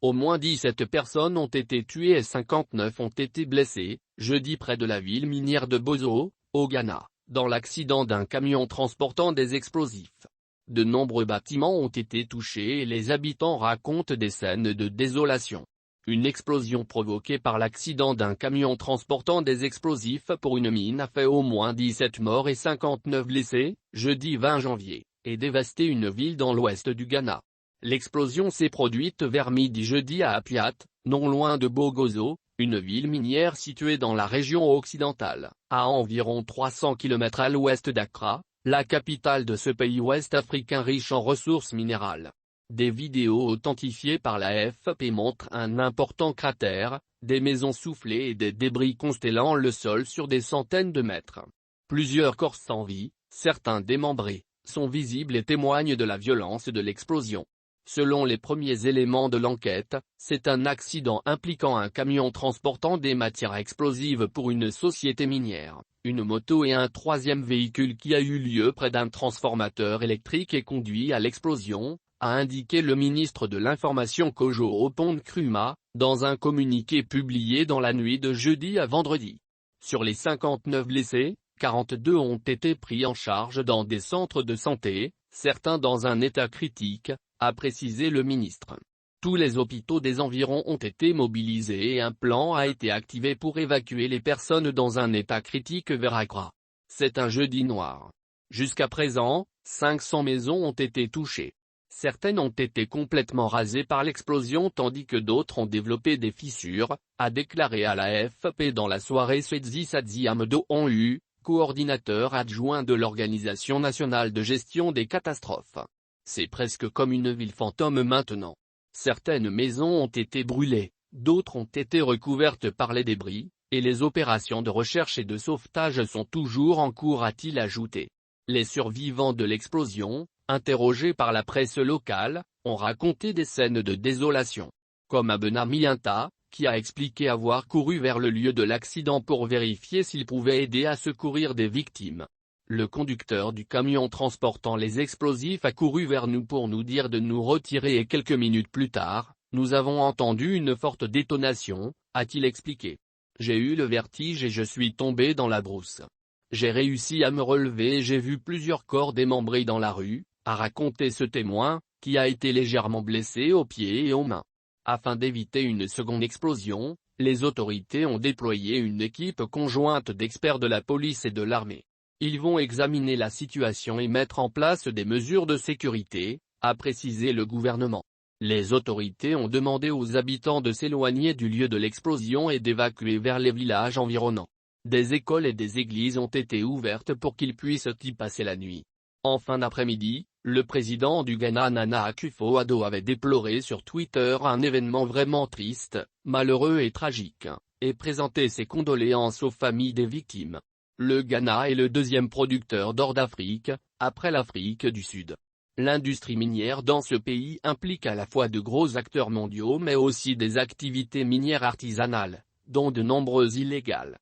Au moins 17 personnes ont été tuées et 59 ont été blessées, jeudi près de la ville minière de Bozo, au Ghana, dans l'accident d'un camion transportant des explosifs. De nombreux bâtiments ont été touchés et les habitants racontent des scènes de désolation. Une explosion provoquée par l'accident d'un camion transportant des explosifs pour une mine a fait au moins 17 morts et 59 blessés, jeudi 20 janvier, et dévasté une ville dans l'ouest du Ghana. L'explosion s'est produite vers midi jeudi à Apiat, non loin de Bogozo, une ville minière située dans la région occidentale, à environ 300 km à l'ouest d'Accra, la capitale de ce pays ouest-africain riche en ressources minérales. Des vidéos authentifiées par la AFP montrent un important cratère, des maisons soufflées et des débris constellant le sol sur des centaines de mètres. Plusieurs corps sans vie, certains démembrés, sont visibles et témoignent de la violence de l'explosion. Selon les premiers éléments de l'enquête, c'est un accident impliquant un camion transportant des matières explosives pour une société minière, une moto et un troisième véhicule qui a eu lieu près d'un transformateur électrique et conduit à l'explosion, a indiqué le ministre de l'Information Kojo Oppong-Nkrumah, dans un communiqué publié dans la nuit de jeudi à vendredi. Sur les 59 blessés, 42 ont été pris en charge dans des centres de santé, certains dans un état critique, a précisé le ministre. Tous les hôpitaux des environs ont été mobilisés et un plan a été activé pour évacuer les personnes dans un état critique vers Accra. C'est un jeudi noir. Jusqu'à présent, 500 maisons ont été touchées. Certaines ont été complètement rasées par l'explosion tandis que d'autres ont développé des fissures, a déclaré à la AFP dans la soirée Swedzi Sadzi Amedo Onhu, coordinateur adjoint de l'Organisation nationale de gestion des catastrophes. C'est presque comme une ville fantôme maintenant. Certaines maisons ont été brûlées, d'autres ont été recouvertes par les débris, et les opérations de recherche et de sauvetage sont toujours en cours, a-t-il ajouté. Les survivants de l'explosion, interrogés par la presse locale, ont raconté des scènes de désolation. Comme Abena Mienta, qui a expliqué avoir couru vers le lieu de l'accident pour vérifier s'il pouvait aider à secourir des victimes. Le conducteur du camion transportant les explosifs a couru vers nous pour nous dire de nous retirer et quelques minutes plus tard, nous avons entendu une forte détonation, a-t-il expliqué. J'ai eu le vertige et je suis tombé dans la brousse. J'ai réussi à me relever et j'ai vu plusieurs corps démembrés dans la rue, a raconté ce témoin, qui a été légèrement blessé aux pieds et aux mains. Afin d'éviter une seconde explosion, les autorités ont déployé une équipe conjointe d'experts de la police et de l'armée. Ils vont examiner la situation et mettre en place des mesures de sécurité, a précisé le gouvernement. Les autorités ont demandé aux habitants de s'éloigner du lieu de l'explosion et d'évacuer vers les villages environnants. Des écoles et des églises ont été ouvertes pour qu'ils puissent y passer la nuit. En fin d'après-midi, le président du Ghana Nana Akufo-Addo avait déploré sur Twitter un événement vraiment triste, malheureux et tragique, et présenté ses condoléances aux familles des victimes. Le Ghana est le deuxième producteur d'or d'Afrique, après l'Afrique du Sud. L'industrie minière dans ce pays implique à la fois de gros acteurs mondiaux mais aussi des activités minières artisanales, dont de nombreuses illégales.